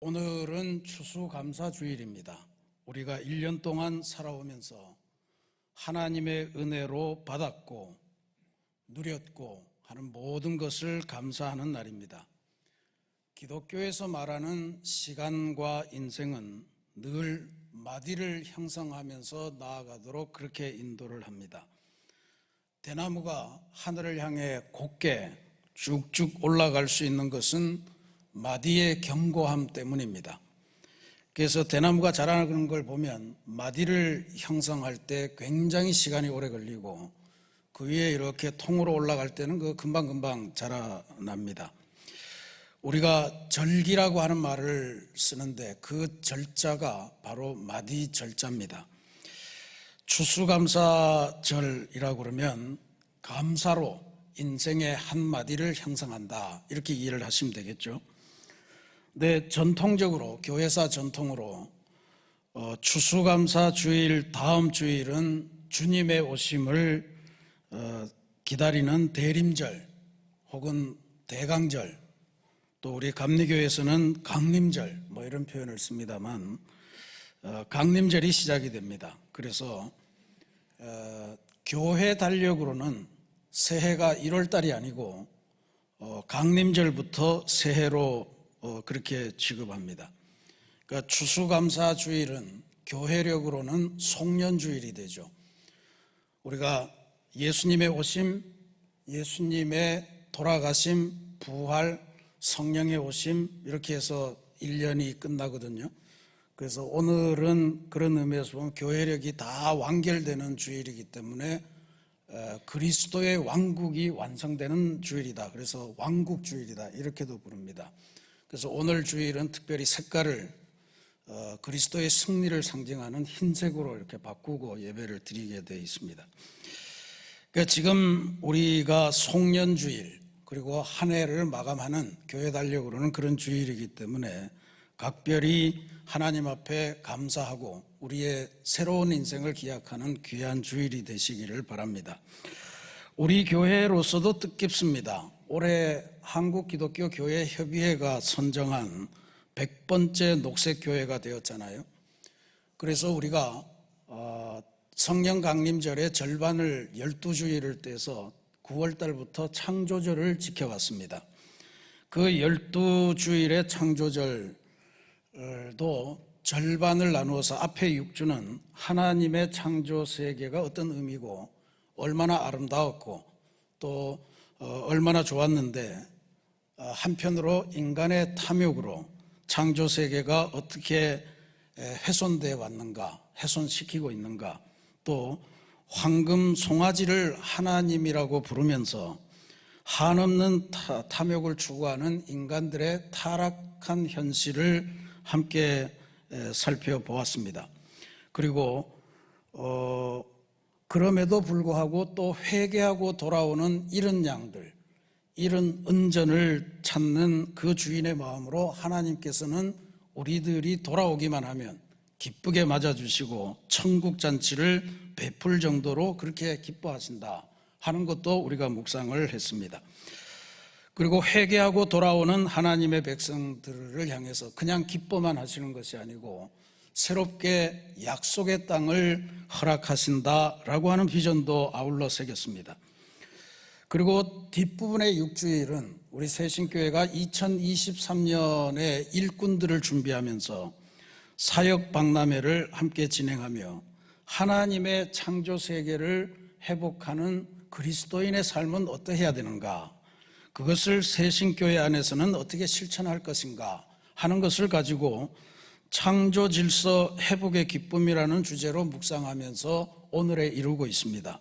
오늘은 추수감사주일입니다. 우리가 1년 동안 살아오면서 하나님의 은혜로 받았고 누렸고 하는 모든 것을 감사하는 날입니다. 기독교에서 말하는 시간과 인생은 늘 마디를 형성하면서 나아가도록 그렇게 인도를 합니다. 대나무가 하늘을 향해 곧게 쭉쭉 올라갈 수 있는 것은 마디의 견고함 때문입니다. 그래서 대나무가 자라는 걸 보면 마디를 형성할 때 굉장히 시간이 오래 걸리고 그 위에 이렇게 통으로 올라갈 때는 그 금방금방 자라납니다. 우리가 절기라고 하는 말을 쓰는데 그 절자가 바로 마디 절자입니다. 추수감사절이라고 그러면 감사로 인생의 한마디를 형성한다, 이렇게 이해를 하시면 되겠죠. 네, 전통적으로 교회사 전통으로 추수감사주일 다음 주일은 주님의 오심을 기다리는 대림절 혹은 대강절, 또 우리 감리교에서는 강림절 이런 표현을 씁니다만 강림절이 시작이 됩니다. 그래서 교회 달력으로는 새해가 1월달이 아니고 강림절부터 새해로 그렇게 취급합니다. 그러니까 추수감사주일은 교회력으로는 송년주일이 되죠. 우리가 예수님의 오심, 예수님의 돌아가심, 부활, 성령의 오심 이렇게 해서 1년이 끝나거든요. 그래서 오늘은 그런 의미에서 보면 교회력이 다 완결되는 주일이기 때문에 그리스도의 왕국이 완성되는 주일이다. 그래서 왕국주일이다, 이렇게도 부릅니다. 그래서 오늘 주일은 특별히 색깔을 그리스도의 승리를 상징하는 흰색으로 이렇게 바꾸고 예배를 드리게 되어 있습니다. 그러니까 지금 우리가 송년주일 그리고 한 해를 마감하는 교회 달력으로는 그런 주일이기 때문에 각별히 하나님 앞에 감사하고 우리의 새로운 인생을 기약하는 귀한 주일이 되시기를 바랍니다. 우리 교회로서도 뜻깊습니다. 올해 한국기독교교회협의회가 선정한 100번째 녹색교회가 되었잖아요. 그래서 우리가 성령강림절의 절반을 12주일을 떼서 9월달부터 창조절을 지켜왔습니다. 그 12주일의 창조절도 절반을 나누어서 앞에 6주는 하나님의 창조세계가 어떤 의미고 얼마나 아름다웠고 또 얼마나 좋았는데 한편으로 인간의 탐욕으로 창조세계가 어떻게 훼손되어 왔는가, 훼손시키고 있는가, 또 황금 송아지를 하나님이라고 부르면서 한없는 탐욕을 추구하는 인간들의 타락한 현실을 함께 살펴보았습니다. 그리고 그럼에도 불구하고 또 회개하고 돌아오는 이른 양들, 이른 은전을 찾는 그 주인의 마음으로 하나님께서는 우리들이 돌아오기만 하면 기쁘게 맞아주시고 천국잔치를 베풀 정도로 그렇게 기뻐하신다 하는 것도 우리가 묵상을 했습니다. 그리고 회개하고 돌아오는 하나님의 백성들을 향해서 그냥 기뻐만 하시는 것이 아니고 새롭게 약속의 땅을 허락하신다라고 하는 비전도 아울러 새겼습니다. 그리고 뒷부분의 6주일은 우리 새신교회가 2023년에 일꾼들을 준비하면서 사역 박람회를 함께 진행하며 하나님의 창조 세계를 회복하는 그리스도인의 삶은 어떠해야 되는가, 그것을 새신교회 안에서는 어떻게 실천할 것인가 하는 것을 가지고 창조 질서 회복의 기쁨이라는 주제로 묵상하면서 오늘에 이루고 있습니다.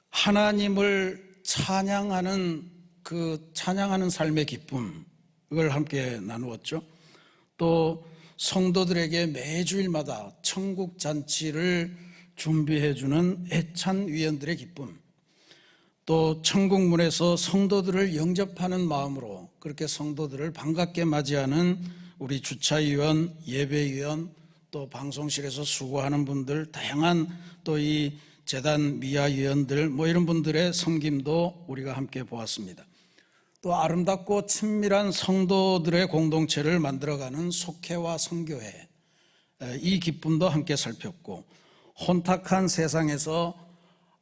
하나님을 찬양하는 그 찬양하는 삶의 기쁨, 그걸 함께 나누었죠. 또 성도들에게 매주일마다 천국 잔치를 준비해주는 애찬 위원들의 기쁨, 또 천국문에서 성도들을 영접하는 마음으로 그렇게 성도들을 반갑게 맞이하는 우리 주차위원, 예배위원, 또 방송실에서 수고하는 분들, 다양한 또 이 재단 미아위원들 이런 분들의 섬김도 우리가 함께 보았습니다. 또 아름답고 친밀한 성도들의 공동체를 만들어가는 속회와 선교회, 이 기쁨도 함께 살폈고, 혼탁한 세상에서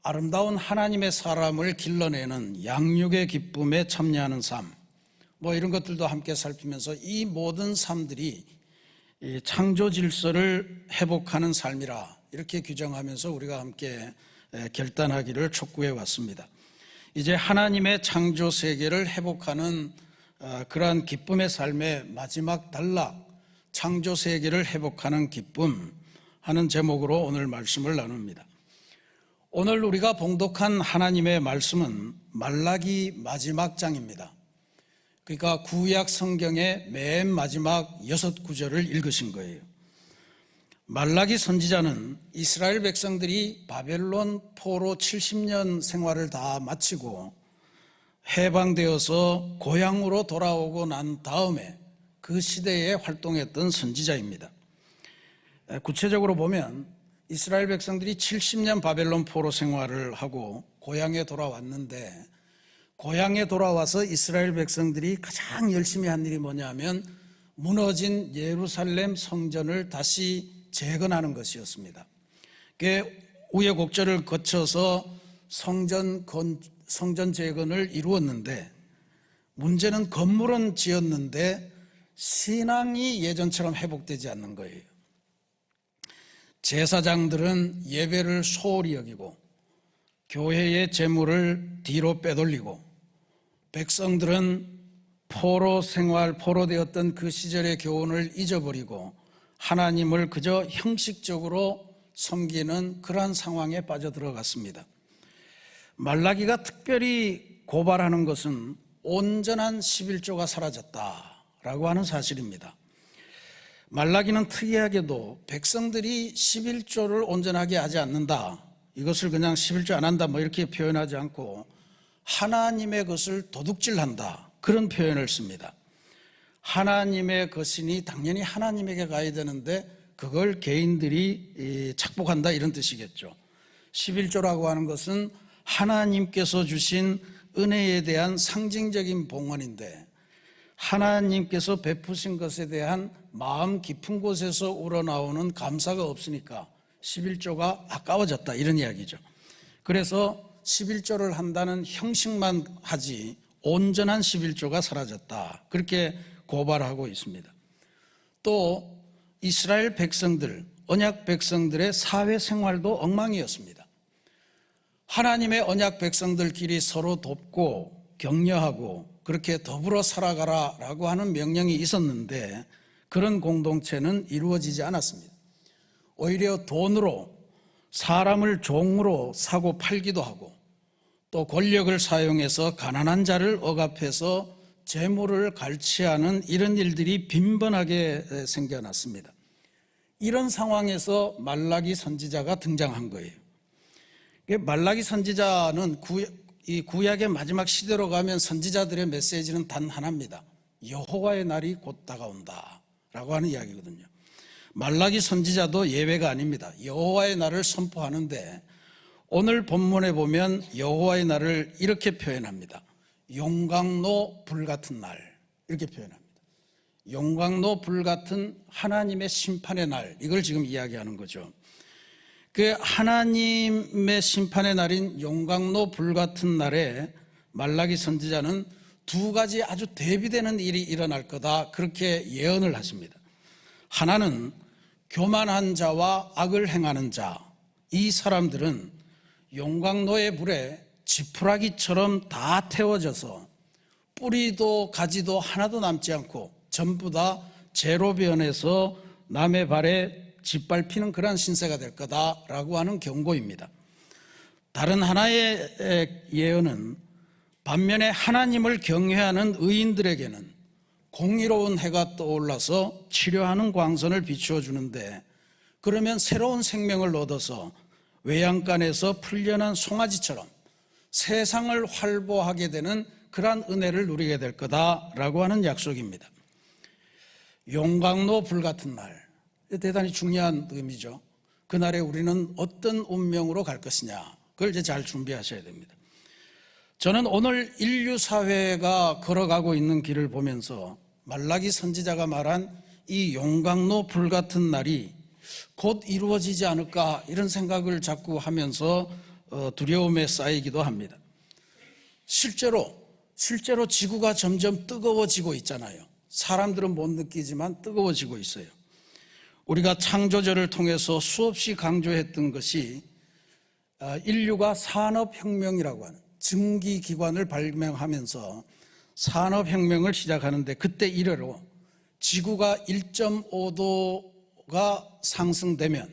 아름다운 하나님의 사람을 길러내는 양육의 기쁨에 참여하는 삶, 이런 것들도 함께 살피면서 이 모든 삶들이 창조 질서를 회복하는 삶이라 이렇게 규정하면서 우리가 함께 결단하기를 촉구해 왔습니다. 이제 하나님의 창조 세계를 회복하는 그러한 기쁨의 삶의 마지막 단락, 창조 세계를 회복하는 기쁨 하는 제목으로 오늘 말씀을 나눕니다. 오늘 우리가 봉독한 하나님의 말씀은 말라기 마지막 장입니다. 그러니까 구약 성경의 맨 마지막 6구절을 읽으신 거예요. 말라기 선지자는 이스라엘 백성들이 바벨론 포로 70년 생활을 다 마치고 해방되어서 고향으로 돌아오고 난 다음에 그 시대에 활동했던 선지자입니다. 구체적으로 보면 이스라엘 백성들이 70년 바벨론 포로 생활을 하고 고향에 돌아왔는데, 고향에 돌아와서 이스라엘 백성들이 가장 열심히 한 일이 뭐냐면 무너진 예루살렘 성전을 다시 재건하는 것이었습니다. 우여곡절을 거쳐서 성전 재건을 이루었는데, 문제는 건물은 지었는데 신앙이 예전처럼 회복되지 않는 거예요. 제사장들은 예배를 소홀히 여기고 교회의 재물을 뒤로 빼돌리고, 백성들은 포로되었던 그 시절의 교훈을 잊어버리고 하나님을 그저 형식적으로 섬기는 그러한 상황에 빠져들어갔습니다. 말라기가 특별히 고발하는 것은 온전한 11조가 사라졌다라고 하는 사실입니다. 말라기는 특이하게도 백성들이 11조를 온전하게 하지 않는다, 이것을 그냥 11조 안 한다 이렇게 표현하지 않고 하나님의 것을 도둑질한다, 그런 표현을 씁니다. 하나님의 것이니 당연히 하나님에게 가야 되는데 그걸 개인들이 착복한다, 이런 뜻이겠죠. 11조라고 하는 것은 하나님께서 주신 은혜에 대한 상징적인 봉헌인데, 하나님께서 베푸신 것에 대한 마음 깊은 곳에서 우러나오는 감사가 없으니까 11조가 아까워졌다, 이런 이야기죠. 그래서 11조를 한다는 형식만 하지 온전한 11조가 사라졌다, 그렇게 고발하고 있습니다. 또 이스라엘 백성들, 언약 백성들의 사회생활도 엉망이었습니다. 하나님의 언약 백성들끼리 서로 돕고 격려하고 그렇게 더불어 살아가라라고 하는 명령이 있었는데 그런 공동체는 이루어지지 않았습니다. 오히려 돈으로 사람을 종으로 사고 팔기도 하고, 또 권력을 사용해서 가난한 자를 억압해서 재물을 갈취하는 이런 일들이 빈번하게 생겨났습니다. 이런 상황에서 말라기 선지자가 등장한 거예요. 말라기 선지자는 이 구약의 마지막 시대로 가면 선지자들의 메시지는 단 하나입니다. 여호와의 날이 곧 다가온다 라고 하는 이야기거든요. 말라기 선지자도 예외가 아닙니다. 여호와의 날을 선포하는데, 오늘 본문에 보면 여호와의 날을 이렇게 표현합니다. 용광로 불같은 날, 이렇게 표현합니다. 용광로 불같은 하나님의 심판의 날, 이걸 지금 이야기하는 거죠. 그 하나님의 심판의 날인 용광로 불같은 날에 말라기 선지자는 두 가지 아주 대비되는 일이 일어날 거다, 그렇게 예언을 하십니다. 하나는 교만한 자와 악을 행하는 자, 이 사람들은 용광로의 불에 지푸라기처럼 다 태워져서 뿌리도 가지도 하나도 남지 않고 전부 다 재로 변해서 남의 발에 짓밟히는 그러한 신세가 될 거다라고 하는 경고입니다. 다른 하나의 예언은 반면에 하나님을 경외하는 의인들에게는 공의로운 해가 떠올라서 치료하는 광선을 비추어 주는데, 그러면 새로운 생명을 얻어서 외양간에서 풀려난 송아지처럼 세상을 활보하게 되는 그러한 은혜를 누리게 될 거다라고 하는 약속입니다. 용광로 불같은 날, 대단히 중요한 의미죠. 그날에 우리는 어떤 운명으로 갈 것이냐, 그걸 이제 잘 준비하셔야 됩니다. 저는 오늘 인류 사회가 걸어가고 있는 길을 보면서 말라기 선지자가 말한 이 용광로 불같은 날이 곧 이루어지지 않을까 이런 생각을 자꾸 하면서 두려움에 쌓이기도 합니다. 실제로 지구가 점점 뜨거워지고 있잖아요. 사람들은 못 느끼지만 뜨거워지고 있어요. 우리가 창조절을 통해서 수없이 강조했던 것이 인류가 산업혁명이라고 하는 증기기관을 발명하면서 산업혁명을 시작하는데 그때 이래로 지구가 1.5도가 상승되면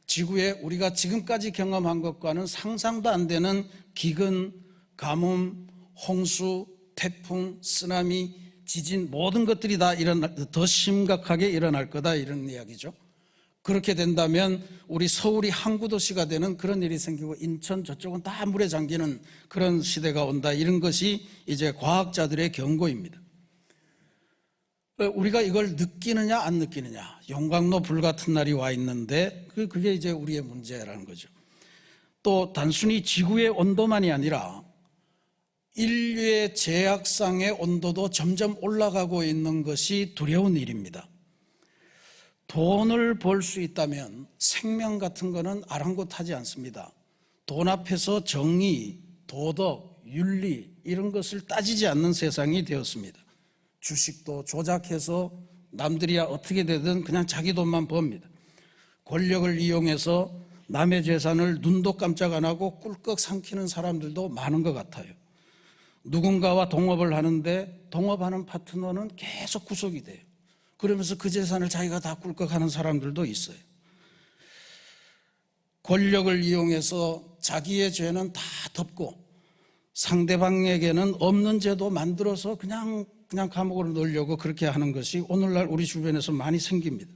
지구에 우리가 지금까지 경험한 것과는 상상도 안 되는 기근, 가뭄, 홍수, 태풍, 쓰나미, 지진 모든 것들이 다 더 심각하게 일어날 거다 이런 이야기죠. 그렇게 된다면 우리 서울이 항구 도시가 되는 그런 일이 생기고 인천 저쪽은 다 물에 잠기는 그런 시대가 온다 이런 것이 이제 과학자들의 경고입니다. 우리가 이걸 느끼느냐 안 느끼느냐, 용광로 불같은 날이 와 있는데 그게 이제 우리의 문제라는 거죠. 또 단순히 지구의 온도만이 아니라 인류의 제약상의 온도도 점점 올라가고 있는 것이 두려운 일입니다. 돈을 벌 수 있다면 생명 같은 거는 아랑곳하지 않습니다. 돈 앞에서 정의, 도덕, 윤리 이런 것을 따지지 않는 세상이 되었습니다. 주식도 조작해서 남들이야 어떻게 되든 그냥 자기 돈만 법니다. 권력을 이용해서 남의 재산을 눈도 깜짝 안 하고 꿀꺽 삼키는 사람들도 많은 것 같아요. 누군가와 동업을 하는데 동업하는 파트너는 계속 구속이 돼요. 그러면서 그 재산을 자기가 다 꿀꺽하는 사람들도 있어요. 권력을 이용해서 자기의 죄는 다 덮고 상대방에게는 없는 죄도 만들어서 그냥 감옥으로 넣으려고 그렇게 하는 것이 오늘날 우리 주변에서 많이 생깁니다.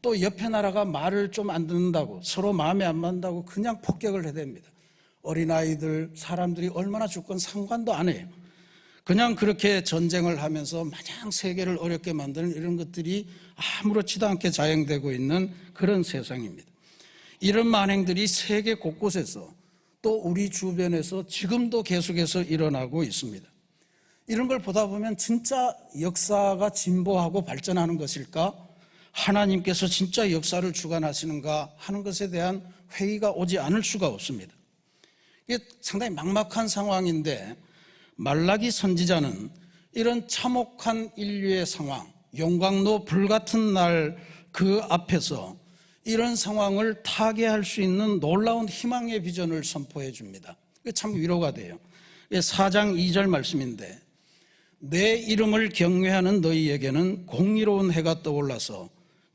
또 옆에 나라가 말을 좀 안 듣는다고 서로 마음에 안 맞는다고 그냥 폭격을 해댑니다. 어린아이들, 사람들이 얼마나 죽건 상관도 안 해요. 그냥 그렇게 전쟁을 하면서 마냥 세계를 어렵게 만드는 이런 것들이 아무렇지도 않게 자행되고 있는 그런 세상입니다. 이런 만행들이 세계 곳곳에서 또 우리 주변에서 지금도 계속해서 일어나고 있습니다. 이런 걸 보다 보면 진짜 역사가 진보하고 발전하는 것일까? 하나님께서 진짜 역사를 주관하시는가 하는 것에 대한 회의가 오지 않을 수가 없습니다. 이게 상당히 막막한 상황인데 말라기 선지자는 이런 참혹한 인류의 상황, 용광로 불같은 날 그 앞에서 이런 상황을 타개할 수 있는 놀라운 희망의 비전을 선포해 줍니다. 참 위로가 돼요. 4장 2절 말씀인데 내 이름을 경외하는 너희에게는 공의로운 해가 떠올라서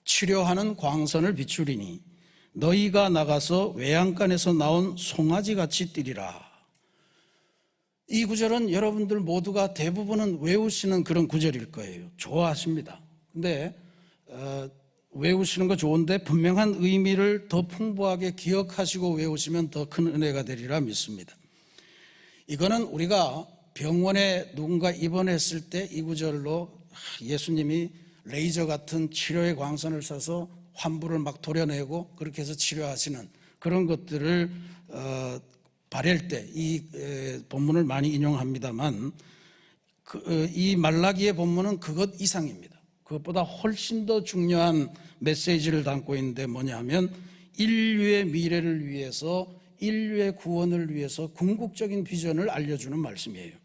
치료하는 광선을 비추리니 너희가 나가서 외양간에서 나온 송아지같이 뛰리라. 이 구절은 여러분들 모두가 대부분은 외우시는 그런 구절일 거예요. 좋아하십니다. 근데 외우시는 거 좋은데 분명한 의미를 더 풍부하게 기억하시고 외우시면 더 큰 은혜가 되리라 믿습니다. 이거는 우리가 병원에 누군가 입원했을 때 이 구절로 예수님이 레이저 같은 치료의 광선을 쏴서 환부를 막 도려내고 그렇게 해서 치료하시는 그런 것들을 바랄 때 이 본문을 많이 인용합니다만 이 말라기의 본문은 그것 이상입니다. 그것보다 훨씬 더 중요한 메시지를 담고 있는데 뭐냐면 인류의 미래를 위해서 인류의 구원을 위해서 궁극적인 비전을 알려주는 말씀이에요.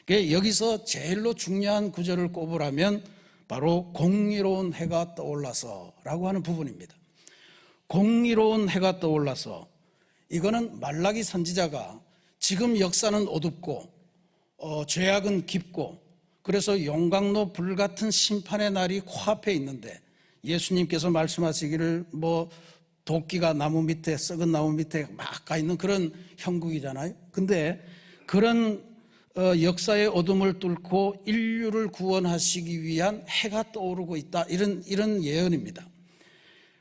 여기서 제일로 중요한 구절을 꼽으라면 바로 공의로운 해가 떠올라서 라고 하는 부분입니다. 공의로운 해가 떠올라서 이거는 말라기 선지자가 지금 역사는 어둡고 죄악은 깊고 그래서 용광로 불같은 심판의 날이 코앞에 있는데 예수님께서 말씀하시기를 도끼가 나무 밑에 썩은 나무 밑에 막 가 있는 그런 형국이잖아요. 근데 그런 역사의 어둠을 뚫고 인류를 구원하시기 위한 해가 떠오르고 있다 이런 예언입니다.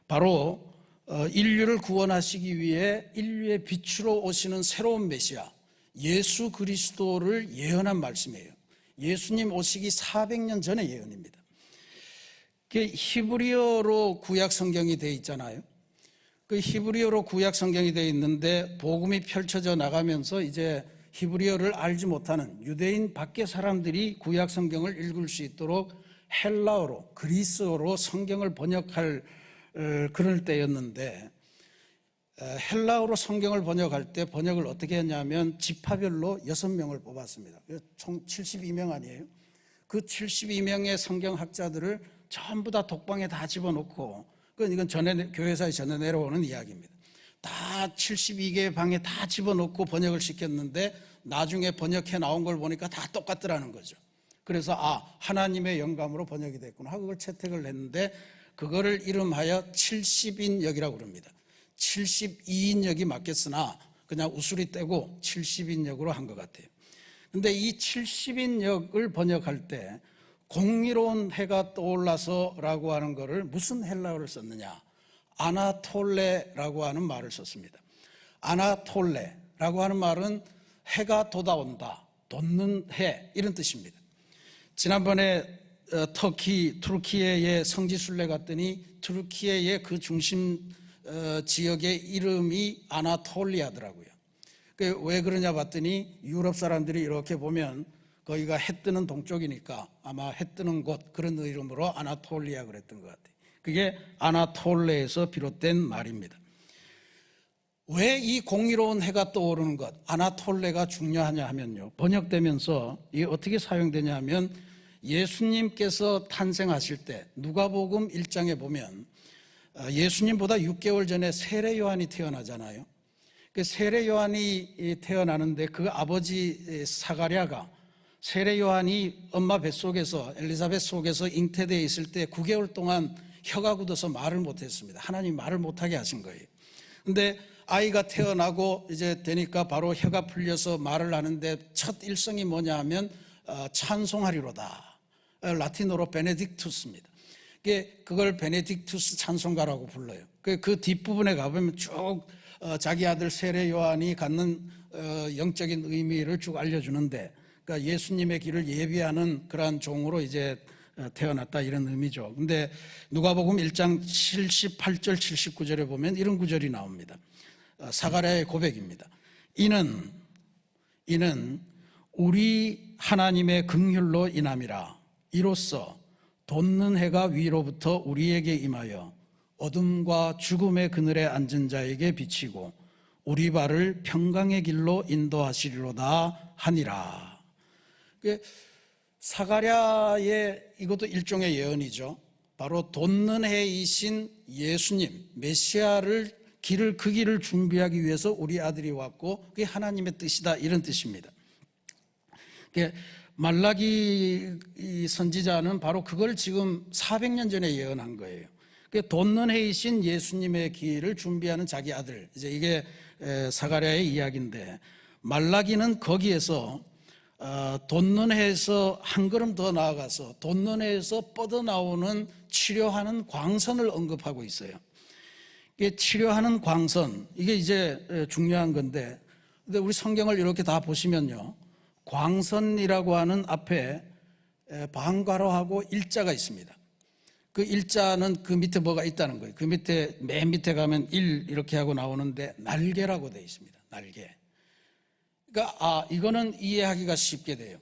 바로 인류를 구원하시기 위해 인류의 빛으로 오시는 새로운 메시아 예수 그리스도를 예언한 말씀이에요. 예수님 오시기 400년 전의 예언입니다. 히브리어로 구약 성경이 되어 있잖아요. 그 히브리어로 구약 성경이 되어 있는데 복음이 펼쳐져 나가면서 이제 히브리어를 알지 못하는 유대인 밖의 사람들이 구약 성경을 읽을 수 있도록 헬라어로, 그리스어로 성경을 번역할 그럴 때였는데, 헬라어로 성경을 번역할 때 번역을 어떻게 했냐면 지파별로 6명을 뽑았습니다. 총 72명 아니에요? 그 72명의 성경학자들을 전부 다 독방에 다 집어넣고, 이건 교회사에 전해 내려오는 이야기입니다. 다 72개의 방에 다 집어넣고 번역을 시켰는데 나중에 번역해 나온 걸 보니까 다 똑같더라는 거죠. 그래서 하나님의 영감으로 번역이 됐구나 하고 그걸 채택을 했는데, 그거를 이름하여 70인역이라고 그럽니다. 72인역이 맞겠으나 그냥 우수리 떼고 70인역으로 한 것 같아요. 근데 이 70인역을 번역할 때 공의로운 해가 떠올라서라고 하는 거를 무슨 헬라어를 썼느냐? 아나톨레라고 하는 말을 썼습니다. 아나톨레라고 하는 말은 해가 돋아온다, 돋는 해, 이런 뜻입니다. 지난번에 투르키예의 성지순례 갔더니 투르키예의 그 중심 지역의 이름이 아나톨리아더라고요. 왜 그러냐 봤더니 유럽 사람들이 이렇게 보면 거기가 해 뜨는 동쪽이니까 아마 해 뜨는 곳, 그런 이름으로 아나톨리아 그랬던 것 같아요. 그게 아나톨레에서 비롯된 말입니다. 왜 이 공의로운 해가 떠오르는 것, 아나톨레가 중요하냐 하면요, 번역되면서 이게 어떻게 사용되냐 하면 예수님께서 탄생하실 때 누가복음 1장에 보면 예수님보다 6개월 전에 세례 요한이 태어나잖아요. 그 세례 요한이 태어나는데 그 아버지 사가랴가 세례 요한이 엄마 뱃속에서, 엘리사벳 속에서 잉태되어 있을 때 9개월 동안 혀가 굳어서 말을 못했습니다. 하나님 말을 못하게 하신 거예요. 근데 아이가 태어나고 이제 되니까 바로 혀가 풀려서 말을 하는데 첫 일성이 뭐냐 하면 찬송하리로다. 라틴어로 베네딕투스입니다. 그걸 베네딕투스 찬송가라고 불러요. 그 뒷부분에 가보면 쭉 자기 아들 세례 요한이 갖는 영적인 의미를 쭉 알려주는데, 그러니까 예수님의 길을 예비하는 그러한 종으로 이제 태어났다, 이런 의미죠. 근데 누가복음 1장 78절 79절에 보면 이런 구절이 나옵니다. 사가랴의 고백입니다. 이는 우리 하나님의 긍휼로 인함이라. 이로써 돋는 해가 위로부터 우리에게 임하여 어둠과 죽음의 그늘에 앉은 자에게 비치고 우리 발을 평강의 길로 인도하시리로다 하니라. 사가랴의 이것도 일종의 예언이죠. 바로 돋는 해이신 예수님, 메시아를 그 길을 준비하기 위해서 우리 아들이 왔고 그게 하나님의 뜻이다, 이런 뜻입니다. 말라기 선지자는 바로 그걸 지금 400년 전에 예언한 거예요. 돋는 해이신 예수님의 길을 준비하는 자기 아들, 이제 이게 사가랴의 이야기인데, 말라기는 거기에서 돋는 해에서 한 걸음 더 나아가서 돋는 해에서 뻗어나오는 치료하는 광선을 언급하고 있어요. 이게 치료하는 광선, 이게 이제 중요한 건데, 근데 우리 성경을 이렇게 다 보시면요, 광선이라고 하는 앞에 방괄호하고 일자가 있습니다. 그 일자는 그 밑에 뭐가 있다는 거예요. 그 밑에, 맨 밑에 가면 1 이렇게 하고 나오는데 날개라고 되어 있습니다. 날개. 그러니까 이거는 이해하기가 쉽게 돼요.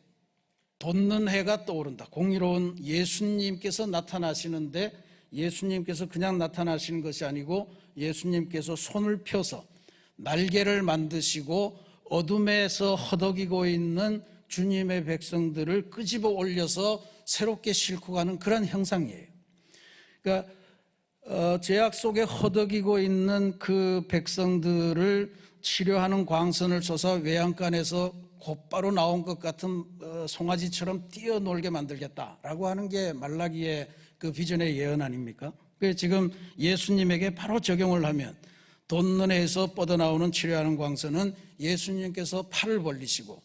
돋는 해가 떠오른다. 공의로운 예수님께서 나타나시는데, 예수님께서 그냥 나타나시는 것이 아니고 예수님께서 손을 펴서 날개를 만드시고 어둠에서 허덕이고 있는 주님의 백성들을 끄집어 올려서 새롭게 싣고 가는 그런 형상이에요. 그러니까 죄악 속에 허덕이고 있는 그 백성들을 치료하는 광선을 쏘서 외양간에서 곧바로 나온 것 같은 송아지처럼 뛰어놀게 만들겠다라고 하는 게 말라기의 그 비전의 예언 아닙니까? 그래서 지금 예수님에게 바로 적용을 하면 돋는 해에서 뻗어나오는 치료하는 광선은 예수님께서 팔을 벌리시고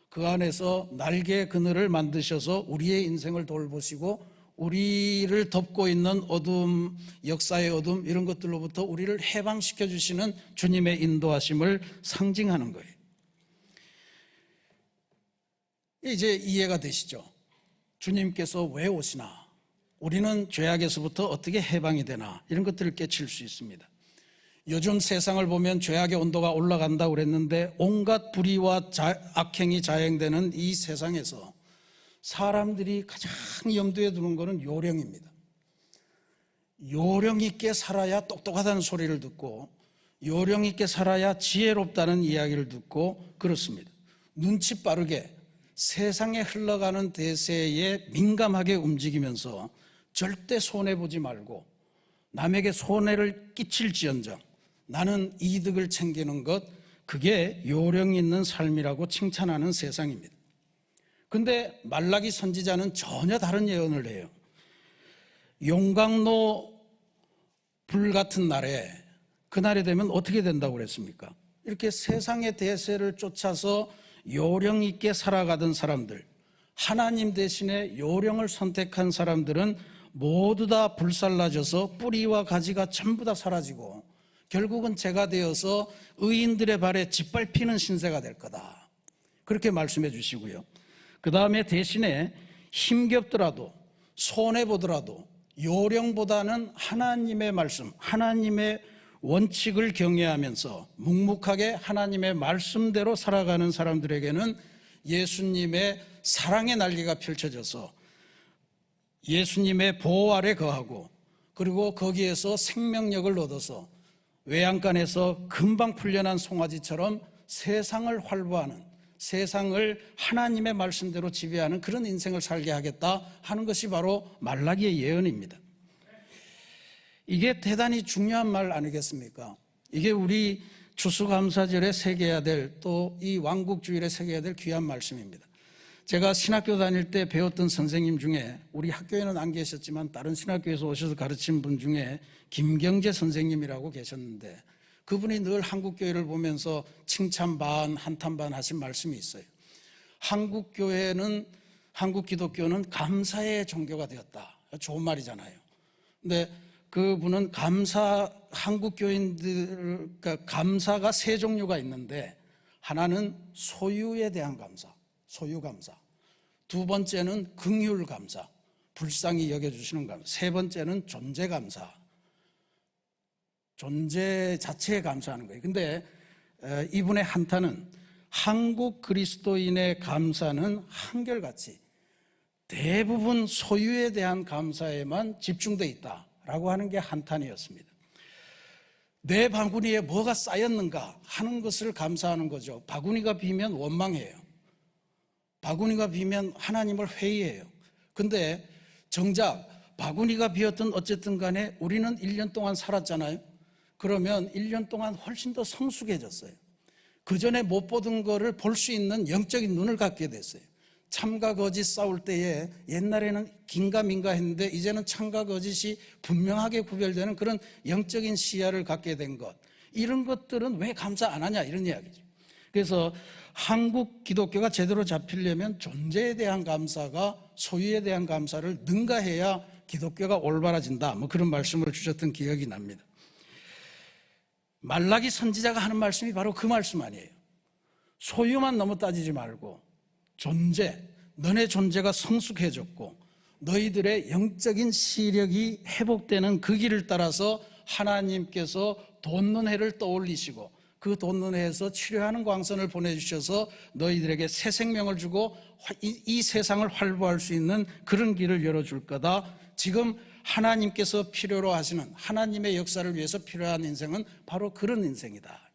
그 안에서 날개 그늘을 만드셔서 우리의 인생을 돌보시고 우리를 덮고 있는 어둠, 역사의 어둠, 이런 것들로부터 우리를 해방시켜 주시는 주님의 인도하심을 상징하는 거예요. 이제 이해가 되시죠? 주님께서 왜 오시나? 우리는 죄악에서부터 어떻게 해방이 되나? 이런 것들을 깨칠 수 있습니다. 요즘 세상을 보면 죄악의 온도가 올라간다고 그랬는데 온갖 불의와 악행이 자행되는 이 세상에서 사람들이 가장 염두에 두는 것은 요령입니다. 요령 있게 살아야 똑똑하다는 소리를 듣고 요령 있게 살아야 지혜롭다는 이야기를 듣고 그렇습니다. 눈치 빠르게 세상에 흘러가는 대세에 민감하게 움직이면서 절대 손해보지 말고 남에게 손해를 끼칠지언정 나는 이득을 챙기는 것, 그게 요령 있는 삶이라고 칭찬하는 세상입니다. 그런데 말라기 선지자는 전혀 다른 예언을 해요. 용광로 불 같은 날에, 그날이 되면 어떻게 된다고 그랬습니까? 이렇게 세상의 대세를 쫓아서 요령 있게 살아가던 사람들, 하나님 대신에 요령을 선택한 사람들은 모두 다 불살라져서 뿌리와 가지가 전부 다 사라지고 결국은 재가 되어서 의인들의 발에 짓밟히는 신세가 될 거다. 그렇게 말씀해 주시고요. 그 다음에 대신에 힘겹더라도 손해보더라도 요령보다는 하나님의 말씀, 하나님의 원칙을 경외하면서 묵묵하게 하나님의 말씀대로 살아가는 사람들에게는 예수님의 사랑의 날개가 펼쳐져서 예수님의 보호 아래 거하고 그리고 거기에서 생명력을 얻어서 외양간에서 금방 풀려난 송아지처럼 세상을 활보하는, 세상을 하나님의 말씀대로 지배하는 그런 인생을 살게 하겠다 하는 것이 바로 말라기의 예언입니다. 이게 대단히 중요한 말 아니겠습니까? 이게 우리 추수감사절에 새겨야 될, 또 이 왕국주일에 새겨야 될 귀한 말씀입니다. 제가 신학교 다닐 때 배웠던 선생님 중에, 우리 학교에는 안 계셨지만 다른 신학교에서 오셔서 가르친 분 중에 김경재 선생님이라고 계셨는데, 그분이 늘 한국교회를 보면서 칭찬 반 한탄 반 하신 말씀이 있어요. 한국교회는, 한국 기독교는 감사의 종교가 되었다. 좋은 말이잖아요. 근데 그분은 한국 교인들, 그러니까 감사가 세 종류가 있는데, 하나는 소유에 대한 감사, 소유 감사. 두 번째는 긍휼 감사, 불쌍히 여겨주시는 감사. 세 번째는 존재 감사, 존재 자체에 감사하는 거예요. 근데 이분의 한탄은 한국 그리스도인의 감사는 한결같이 대부분 소유에 대한 감사에만 집중되어 있다라고 하는 게 한탄이었습니다. 내 바구니에 뭐가 쌓였는가 하는 것을 감사하는 거죠. 바구니가 비면 원망해요. 바구니가 비면 하나님을 회의해요. 근데 정작 바구니가 비었든 어쨌든 간에 우리는 1년 동안 살았잖아요. 그러면 1년 동안 훨씬 더 성숙해졌어요. 그전에 못 보던 거를 볼 수 있는 영적인 눈을 갖게 됐어요. 참과 거짓 싸울 때에 옛날에는 긴가민가 했는데 이제는 참과 거짓이 분명하게 구별되는 그런 영적인 시야를 갖게 된 것, 이런 것들은 왜 감사 안 하냐, 이런 이야기죠. 그래서 한국 기독교가 제대로 잡히려면 존재에 대한 감사가 소유에 대한 감사를 능가해야 기독교가 올바라진다, 뭐 그런 말씀을 주셨던 기억이 납니다. 말라기 선지자가 하는 말씀이 바로 그 말씀 아니에요. 소유만 너무 따지지 말고 존재, 너네 존재가 성숙해졌고 너희들의 영적인 시력이 회복되는 그 길을 따라서 하나님께서 돋는 해를 떠올리시고 그 돋는 해에서 치료하는 광선을 보내주셔서 너희들에게 새 생명을 주고 이 세상을 활보할 수 있는 그런 길을 열어줄 거다. 지금 하나님께서 필요로 하시는, 하나님의 역사를 위해서 필요한 인생은 바로 그런 인생이다.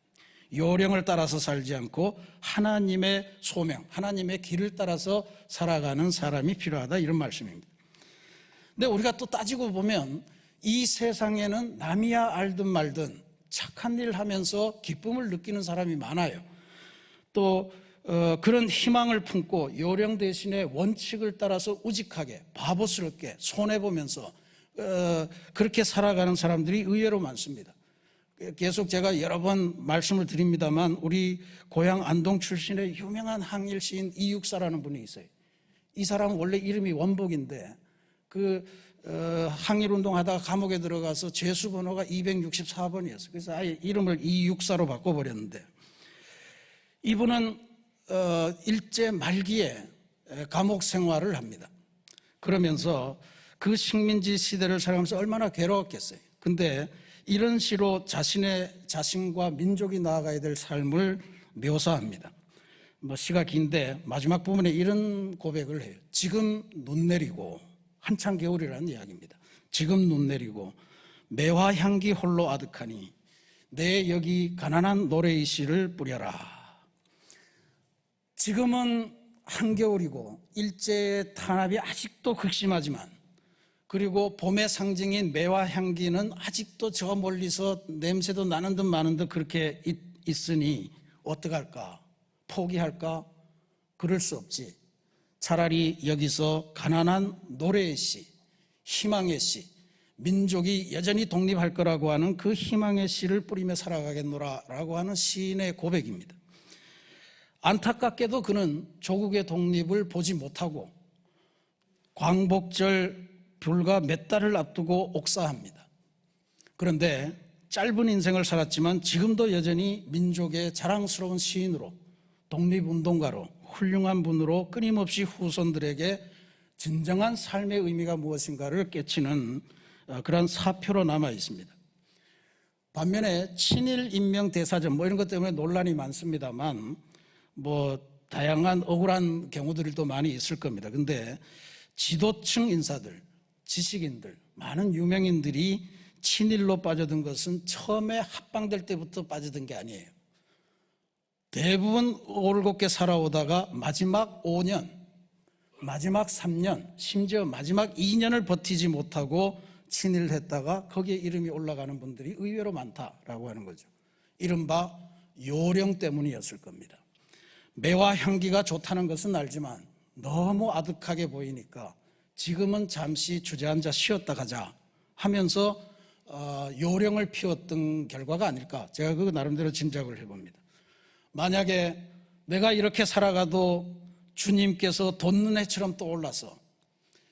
요령을 따라서 살지 않고 하나님의 소명, 하나님의 길을 따라서 살아가는 사람이 필요하다, 이런 말씀입니다. 근데 우리가 또 따지고 보면 이 세상에는 남이야 알든 말든 착한 일 하면서 기쁨을 느끼는 사람이 많아요. 또 그런 희망을 품고 요령 대신에 원칙을 따라서 우직하게 바보스럽게 손해보면서 그렇게 살아가는 사람들이 의외로 많습니다. 계속 제가 여러 번 말씀을 드립니다만 우리 고향 안동 출신의 유명한 항일 시인 이육사라는 분이 있어요. 이 사람은 원래 이름이 원복인데 항일운동 하다가 감옥에 들어가서 죄수번호가 264번이었어요. 그래서 아예 이름을 이육사로 바꿔버렸는데, 이분은 일제 말기에 감옥 생활을 합니다. 그러면서 그 식민지 시대를 살아가면서 얼마나 괴로웠겠어요. 근데 이런 시로 자신과 민족이 나아가야 될 삶을 묘사합니다. 시가 긴데 마지막 부분에 이런 고백을 해요. 지금 눈 내리고, 한창 겨울이라는 이야기입니다. 지금 눈 내리고 매화 향기 홀로 아득하니 내 여기 가난한 노래의 씨를 뿌려라. 지금은 한겨울이고 일제의 탄압이 아직도 극심하지만, 그리고 봄의 상징인 매화 향기는 아직도 저 멀리서 냄새도 나는 듯 마는 듯 그렇게 있으니 어떡할까? 포기할까? 그럴 수 없지. 차라리 여기서 가난한 노래의 씨, 희망의 씨, 민족이 여전히 독립할 거라고 하는 그 희망의 씨를 뿌리며 살아가겠노라라고 하는 시인의 고백입니다. 안타깝게도 그는 조국의 독립을 보지 못하고 광복절 불과 몇 달을 앞두고 옥사합니다. 그런데 짧은 인생을 살았지만 지금도 여전히 민족의 자랑스러운 시인으로, 독립운동가로, 훌륭한 분으로 끊임없이 후손들에게 진정한 삶의 의미가 무엇인가를 깨치는 그런 사표로 남아 있습니다. 반면에 친일 인명 대사전 이런 것 때문에 논란이 많습니다만 다양한 억울한 경우들도 많이 있을 겁니다. 그런데 지도층 인사들, 지식인들, 많은 유명인들이 친일로 빠져든 것은 처음에 합방될 때부터 빠져든 게 아니에요. 대부분 올곧게 살아오다가 마지막 5년, 마지막 3년, 심지어 마지막 2년을 버티지 못하고 친일을 했다가 거기에 이름이 올라가는 분들이 의외로 많다라고 하는 거죠. 이른바 요령 때문이었을 겁니다. 매화 향기가 좋다는 것은 알지만 너무 아득하게 보이니까 지금은 잠시 주저앉아 쉬었다 가자 하면서 요령을 피웠던 결과가 아닐까, 제가 그 나름대로 짐작을 해봅니다. 만약에 내가 이렇게 살아가도 주님께서 돋는 해처럼 떠올라서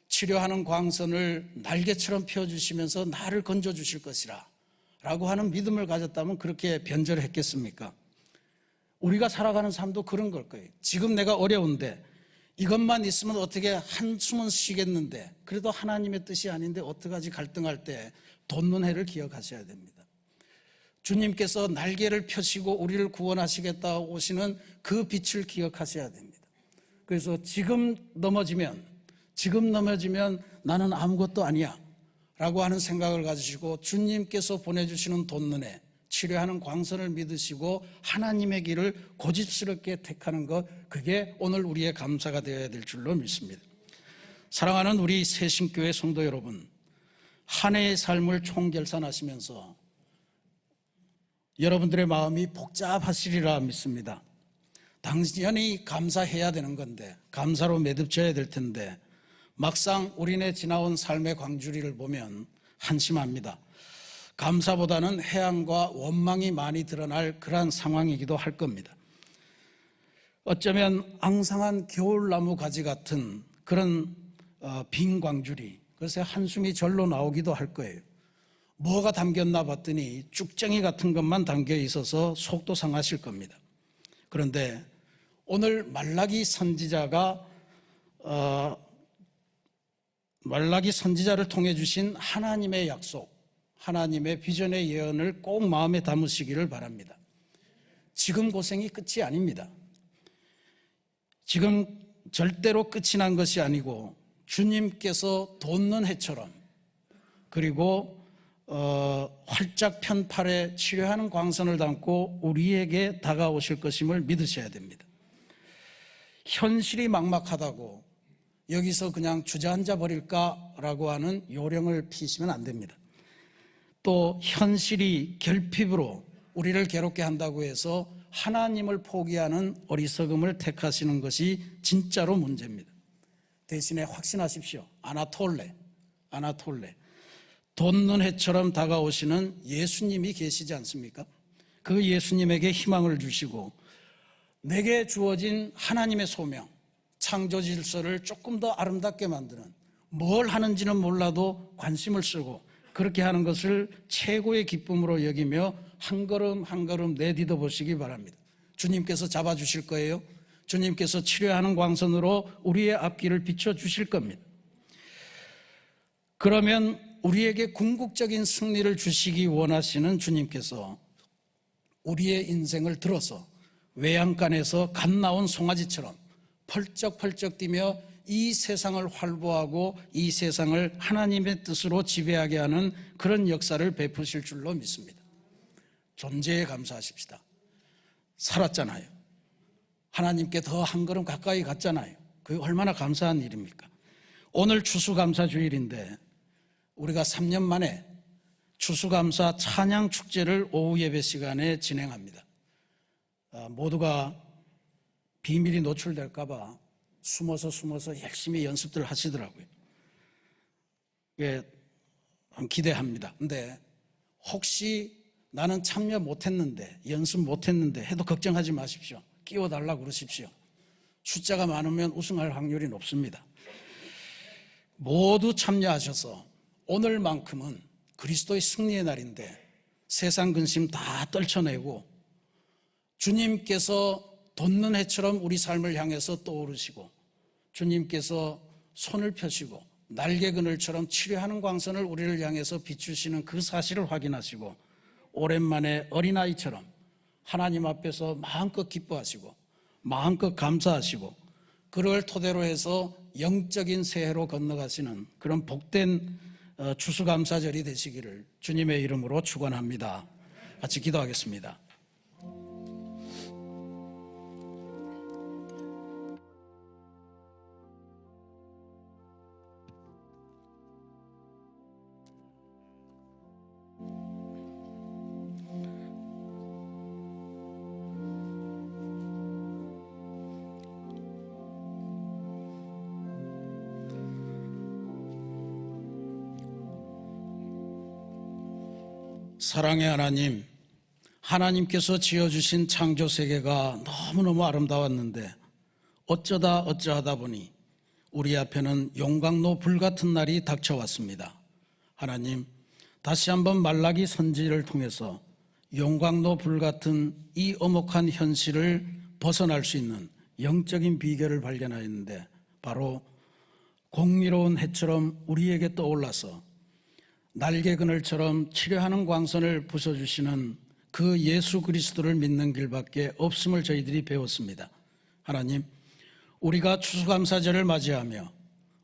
치료하는 광선을 날개처럼 펴주시면서 나를 건져주실 것이라 라고 하는 믿음을 가졌다면 그렇게 변절했겠습니까? 우리가 살아가는 삶도 그런 걸 거예요. 지금 내가 어려운데 이것만 있으면 어떻게 한숨은 쉬겠는데, 그래도 하나님의 뜻이 아닌데 어떡하지 갈등할 때 돋는 해를 기억하셔야 됩니다. 주님께서 날개를 펴시고 우리를 구원하시겠다 오시는 그 빛을 기억하셔야 됩니다. 그래서 지금 넘어지면 나는 아무것도 아니야 라고 하는 생각을 가지시고 주님께서 보내주시는 돋는 해, 치료하는 광선을 믿으시고 하나님의 길을 고집스럽게 택하는 것, 그게 오늘 우리의 감사가 되어야 될 줄로 믿습니다. 사랑하는 우리 새신교회 성도 여러분, 한 해의 삶을 총결산하시면서 여러분들의 마음이 복잡하시리라 믿습니다. 당연히 감사해야 되는 건데, 감사로 매듭져야 될 텐데 막상 우리네 지나온 삶의 광주리를 보면 한심합니다. 감사보다는 해안과 원망이 많이 드러날 그러한 상황이기도 할 겁니다. 어쩌면 앙상한 겨울나무 가지 같은 그런 빈 광주리, 그래서 한숨이 절로 나오기도 할 거예요. 뭐가 담겼나 봤더니 쭉정이 같은 것만 담겨 있어서 속도 상하실 겁니다. 그런데 오늘 말라기 선지자가 말라기 선지자를 통해 주신 하나님의 약속, 하나님의 비전의 예언을 꼭 마음에 담으시기를 바랍니다. 지금 고생이 끝이 아닙니다. 지금 절대로 끝이 난 것이 아니고 주님께서 돋는 해처럼, 그리고 활짝 편 팔에 치료하는 광선을 담고 우리에게 다가오실 것임을 믿으셔야 됩니다. 현실이 막막하다고 여기서 그냥 주저앉아 버릴까라고 하는 요령을 피시면 안 됩니다. 또 현실이 결핍으로 우리를 괴롭게 한다고 해서 하나님을 포기하는 어리석음을 택하시는 것이 진짜로 문제입니다. 대신에 확신하십시오. 아나톨레, 돋는 해처럼 다가오시는 예수님이 계시지 않습니까? 그 예수님에게 희망을 주시고 내게 주어진 하나님의 소명, 창조 질서를 조금 더 아름답게 만드는, 뭘 하는지는 몰라도 관심을 쓰고 그렇게 하는 것을 최고의 기쁨으로 여기며 한 걸음 한 걸음 내딛어 보시기 바랍니다. 주님께서 잡아주실 거예요. 주님께서 치료하는 광선으로 우리의 앞길을 비춰주실 겁니다. 그러면 우리에게 궁극적인 승리를 주시기 원하시는 주님께서 우리의 인생을 들어서 외양간에서 갓 나온 송아지처럼 펄쩍펄쩍 뛰며 이 세상을 활보하고 이 세상을 하나님의 뜻으로 지배하게 하는 그런 역사를 베푸실 줄로 믿습니다. 존재에 감사하십시다. 살았잖아요. 하나님께 더 한 걸음 가까이 갔잖아요. 그게 얼마나 감사한 일입니까? 오늘 추수감사주일인데 우리가 3년 만에 추수감사 찬양 축제를 오후 예배 시간에 진행합니다. 모두가 비밀이 노출될까 봐 숨어서 열심히 연습들 하시더라고요. 기대합니다. 근데 혹시 나는 참여 못했는데, 연습 못했는데 해도 걱정하지 마십시오. 끼워달라고 그러십시오. 숫자가 많으면 우승할 확률이 높습니다. 모두 참여하셔서 오늘만큼은 그리스도의 승리의 날인데 세상 근심 다 떨쳐내고 주님께서 돋는 해처럼 우리 삶을 향해서 떠오르시고 주님께서 손을 펴시고 날개 그늘처럼 치료하는 광선을 우리를 향해서 비추시는 그 사실을 확인하시고 오랜만에 어린아이처럼 하나님 앞에서 마음껏 기뻐하시고 마음껏 감사하시고 그걸 토대로 해서 영적인 새해로 건너가시는 그런 복된 추수감사절이 되시기를 주님의 이름으로 축원합니다. 같이 기도하겠습니다. 사랑의 하나님, 하나님께서 지어주신 창조세계가 너무너무 아름다웠는데 어쩌다 보니 우리 앞에는 용광로 불같은 날이 닥쳐왔습니다. 하나님, 다시 한번 말라기 선지를 통해서 용광로 불같은 이 엄혹한 현실을 벗어날 수 있는 영적인 비결을 발견하였는데 바로 공의로운 해처럼 우리에게 떠올라서 날개 그늘처럼 치료하는 광선을 부숴주시는 그 예수 그리스도를 믿는 길밖에 없음을 저희들이 배웠습니다. 하나님, 우리가 추수감사절을 맞이하며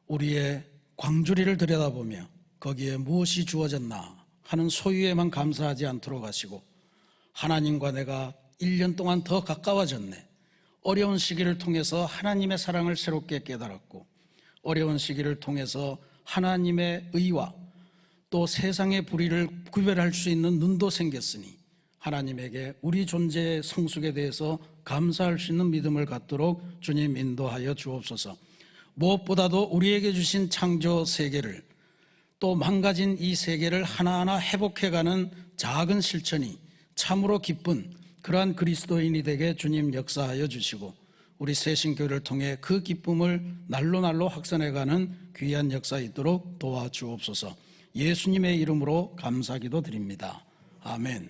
우리의 광주리를 들여다보며 거기에 무엇이 주어졌나 하는 소유에만 감사하지 않도록 하시고 하나님과 내가 1년 동안 더 가까워졌네. 어려운 시기를 통해서 하나님의 사랑을 새롭게 깨달았고 어려운 시기를 통해서 하나님의 의와 또 세상의 불의를 구별할 수 있는 눈도 생겼으니 하나님에게 우리 존재의 성숙에 대해서 감사할 수 있는 믿음을 갖도록 주님 인도하여 주옵소서. 무엇보다도 우리에게 주신 창조 세계를 또 망가진 이 세계를 하나하나 회복해가는 작은 실천이 참으로 기쁜 그러한 그리스도인이 되게 주님 역사하여 주시고 우리 새신교회를 통해 그 기쁨을 날로 확산해가는 귀한 역사 있도록 도와주옵소서. 예수님의 이름으로 감사기도 드립니다. 아멘.